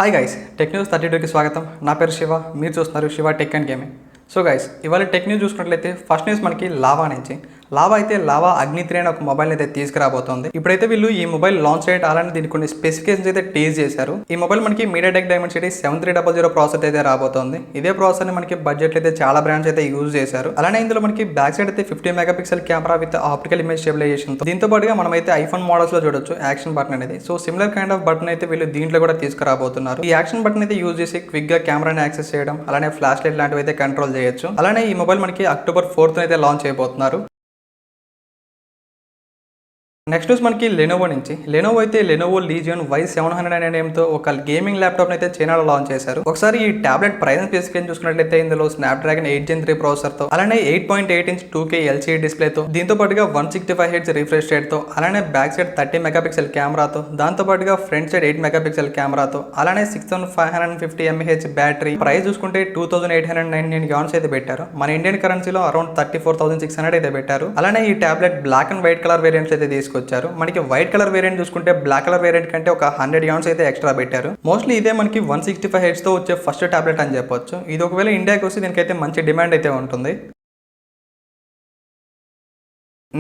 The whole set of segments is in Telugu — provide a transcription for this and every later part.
హాయ్ గైస్, టెక్ న్యూస్ 32కి స్వాగతం. నా పేరు శివ, మీరు చూస్తున్నారు Shiva tech and gaming. So guys, ఇవాళ టెక్ న్యూస్ చూసుకున్నట్లయితే ఫస్ట్ న్యూస్ మనకి లావా నుంచి. లావా అగ్ని 3 అనే ఒక మొబైల్ అయితే తీసుకురాబోతోంది. ఇప్పుడైతే వీళ్ళు ఈ మొబైల్ లాంచ్ చేయడం అలానే దీనికి కొన్ని స్పెసిఫికేషన్స్ అయితే టీజ్ చేశారు. ఈ మొబైల్ మనకి MediaTek Dimensity 7300 ప్రాసెసర్ అయితే రాబోతోంది. ఇదే ప్రాసెసర్ ని మనకి బడ్జెట్ అయితే చాలా బ్రాండ్స్ అయితే యూజ్ చేశారు. అలానే ఇందులో మనకి బ్యాక్ సైడ్ అయితే 50 megapixel camera with optical image stabilization. దీంతో పాటుగా మనం అయితే ఐఫోన్ మోడల్స్ లో చూడొచ్చు యాక్షన్ బటన్ అనేది. So similar kind of button అయితే వీళ్ళు దీంట్లో కూడా తీసుకురాబోతున్నారు. ఈ యాక్షన్ బటన్ అయితే యూజ్ చేసి క్విక్ గా కెమెరాని యాక్సెస్ చేయడం, అలానే ఫ్లాష్ లైట్ లాంటివి అయితే కంట్రోల్ చేయొచ్చు. అలానే ఈ మొబైల్ మనకి October 4th అయితే లాంచ్ చేయబోతున్నారు. నెక్స్ట్ న్యూస్ మనకి లెనోవో నుంచి. లెనోవో అయితే లెనోవో లీజియన్ Y700 నేమ్తో ఒక గేమింగ్ ల్యాప్టాప్ అయితే చైనాలో లాంచ్ చేశారు. ఒకసారి ఈ టాబ్లెట్ ప్రైస్ స్పెసిఫికేషన్ చూసుకున్నట్లయితే ఇందులో స్నాప్డ్రాగన్ 8 Gen 3 ప్రాసెసర్ తో, అలానే 8.8 ఇంచ్ 2K LCD డిస్ప్లేతో, దీంతో పాటుగా 165 Hz రిఫ్రెష్ రేట్ తో, అలానే బ్యాక్ సైడ్ 30 మెగాపిక్సెల్ కెమెరాతో, దాంతో పాటుగా ఫ్రంట్ సైడ్ 8 మెగాపిక్సెల్ కెమెరాతో, అలానే 6550 mAh బ్యాటరీ. ప్రైస్ చూసుకుంటే 2899 yuans అయితే పెట్టారు. మన ఇండియన్ కరెన్సీలో అరౌండ్ 34,600 అయితే పెట్టారు. అలానే ఈ tablet black and white colour variants అయితే తీసుకొచ్చారు. మనకి వైట్ కలర్ వేరియంట్ చూసుకుంటే బ్లాక్ కలర్ వేరియంట్ కంటే ఒక 100 yuans అయితే ఎక్స్ట్రా పెట్టారు. మోస్ట్లీ ఇదే మనకి 165 Hz తో వచ్చే ఫస్ట్ టాబ్లెట్ అని చెప్పొచ్చు. ఇది ఒకవేళ ఇండియాకి వస్తే దీనికైతే మంచి డిమాండ్ అయితే ఉంటుంది.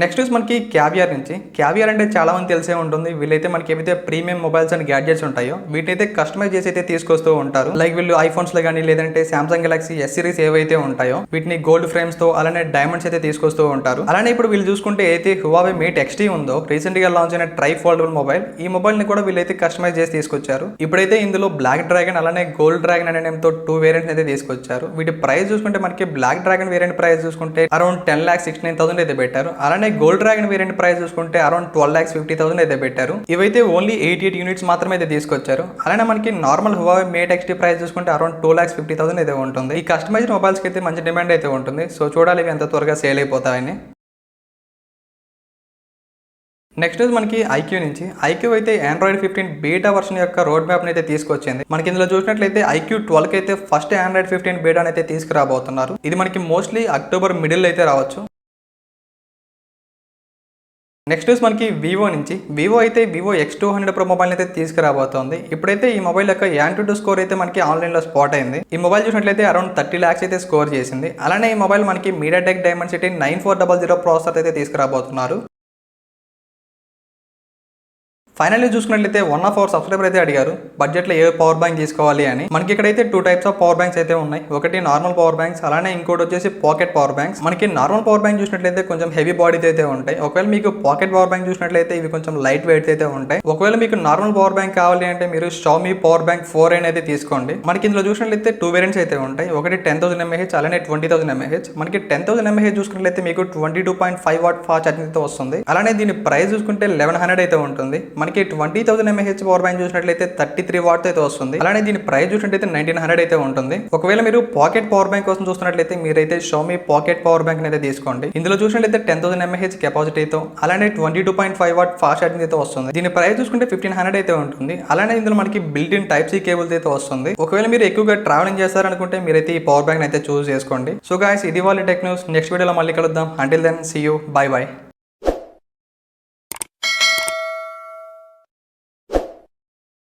నెక్స్ట్ న్యూస్ మనకి క్యావియర్ నుంచి. క్యావియర్ అంటే చాలా మంది తెలిసే ఉంటుంది. వీళ్ళైతే మనకి ఏవైతే ప్రీమియం మొబైల్స్ అండ్ గ్యాడ్జెట్స్ ఉంటాయో వీటినైతే కస్టమైజ్ చేసి అయితే తీసుకొస్తూ ఉంటారు. లైక్ వీళ్ళు ఐఫోన్స్ లో కానీ లేదంటే సామ్సంగ్ గెలాక్సీ S సిరీస్ ఏవైతే ఉంటాయో వీటిని గోల్డ్ ఫ్రేమ్స్ తో అలానే డైమండ్స్ అయితే తీసుకొస్తూ ఉంటారు. అలానే ఇప్పుడు వీళ్ళు చూసుకుంటే అయితే Huawei Mate X ఉందో రీసెంట్ గా లాంచ్ అయిన ట్రై ఫోల్డబుల్ మొబైల్, ఈ మొబైల్ ని కూడా వీళ్ళైతే కస్టమైజ్ చేసి తీసుకొచ్చారు. ఇప్పుడైతే ఇందులో బ్లాక్ డ్రాగన్ అలానే గోల్డ్ డ్రాగన్ అనే నేమ్ తో 2 వేరియంట్స్ అయితే తీసుకొచ్చారు. వీటి ప్రైస్ చూసుకుంటే మనకి బ్లాక్ డ్రాగన్ వేరియంట్ ప్రైస్ చూసుకుంటే అరౌండ్ 10,69,000 అయితే పెట్టారు. అలానే గోల్డ్ డ్రాగన్ వేరియంట్ ప్రైస్ చూసుకుంటే అరౌండ్ 12,50,000 అయితే పెట్టారు. ఇవైతే ఓన్లీ 88 యూనిట్స్ మాత్రమే అయితే తీసుకొచ్చారు. అలానే మనకి normal Huawei Mate X price చూసుకుంటే అరౌండ్ 2,50,000 అయితే ఉంటుంది. ఈ కస్టమైజ్డ్ మొబైల్స్ కి అయితే మంచి డిమాండ్ అయితే ఉంటుంది. సో చూడాలి ఇవి ఎంత త్వరగా సేల్ అయిపోతాయని. నెక్స్ట్ మనకి IQ నుంచి. IQ అయితే Android 15 బీటా వర్షన్ యొక్క రోడ్ మ్యాప్ అయితే తీసుకొచ్చింది. మనకి ఇందులో చూసినట్లయితే IQ 12 అయితే ఫస్ట్ Android 15 బీటా అయితే తీసుకురాబోతున్నారు. ఇది మనకి మోస్ట్లీ అక్టోబర్ మిడిల్ అయితే రావచ్చు. నెక్స్ట్ న్యూస్ మనకి వివో నుంచి. వివో అయితే వివో X200 Pro మొబైల్ అయితే తీసుకురాబోతోంది. ఇప్పుడైతే ఈ మొబైల్ యొక్క AnTuTu స్కోర్ అయితే మనకి ఆన్లైన్ లో స్పాట్ అయింది. ఈ మొబైల్ చూసినట్లయితే అరౌండ్ 30 lakhs అయితే స్కోర్ చేసింది. అలానే ఈ మొబైల్ మనకి MediaTek Dimensity 9400 ప్రాసెసర్ అయితే తీసుకురాబోతున్నారు. ఫైనల్లీ చూసుకున్నట్లయితే వన్ ఆఫ్ అవర్ సబ్స్క్రైబర్ అయితే అడిగారు బడ్జెట్లో ఏ పవర్ బ్యాంక్ తీసుకోవాలి అని. మనకి ఇక్కడైతే 2 types ఆఫ్ పవర్ బ్యాంక్స్ అయితే ఉన్నాయి. ఒకటి నార్మల్ పవర్ బ్యాంక్స్, అలానే ఇంకోటి వచ్చేసి పాకెట్ పవర్ బ్యాంక్స్. మనకి నార్మల్ పవర్ బ్యాంక్ చూసినట్లయితే కొంచెం హెవీ బాడీతో అయితే ఉంటాయి. ఒకవేళ మీకు పాకెట్ పవర్ బ్యాంక్ చూసినట్లయితే ఇవి కొంచెం లైట్ వెయిట్ అయితే ఉంటాయి. ఒకవేళ మీకు నార్మల్ పవర్ బ్యాంక్ కావాలి అంటే మీరు Xiaomi పవర్ బ్యాంక్ 4 అయితే తీసుకోండి. మనకి ఇందులో చూసినట్లయితే 2 వేరియంట్స్ అయితే ఉంటాయి. ఒకటి 10,000 mAh అలానే 20,000 mAh. మనకి 10,000 mAh చూసుకున్నట్లయితే మీకు 22.5 watt ఫాస్ట్ ఛార్జింగ్ తో వస్తుంది. అలానే దీని ప్రైస్ చూసుకుంటే 1100 అయితే ఉంటుంది. మనకి 20,000 mAh పవర్ బ్యాంక్ చూసినట్లయితే 33 వాట్స్ అయితే వస్తుంది. అలానే దీని ప్రైస్ చూసినట్లయితే 1900 అయితే ఉంటుంది. ఒకవేళ మీరు పాకెట్ పవర్ బ్యాంక్ కోసం చూస్తున్నట్లయితే మీరైతే Xiaomi పాకెట్ పవర్ బ్యాంక్ అయితే తీసుకోండి. ఇందులో చూసినట్లయితే 10,000 mAh కెపాసిటీతో అలానే 22.5 watt ఫాస్ట్ ఛార్జింగ్ అయితే వస్తుంది. దీని ప్రైస్ చూసుకుంటే 1500 అయితే ఉంటుంది. అలానే ఇందులో మనకి బిల్ట్ ఇన్ Type-C కేబుల్స్ అయితే వస్తుంది. ఒకవేళ మీరు ఎక్కువగా ట్రావెలింగ్ చేస్తారనుకుంటే మీరైతే ఈ పవర్ బ్యాంక్ అయితే చూస్ చేసుకోండి. సో గైస్, ఇది వాళ్ళ టెక్ న్యూస్. నెక్స్ట్ వీడియోలో మళ్ళీ కలుద్దాం. Until then see you, bye by.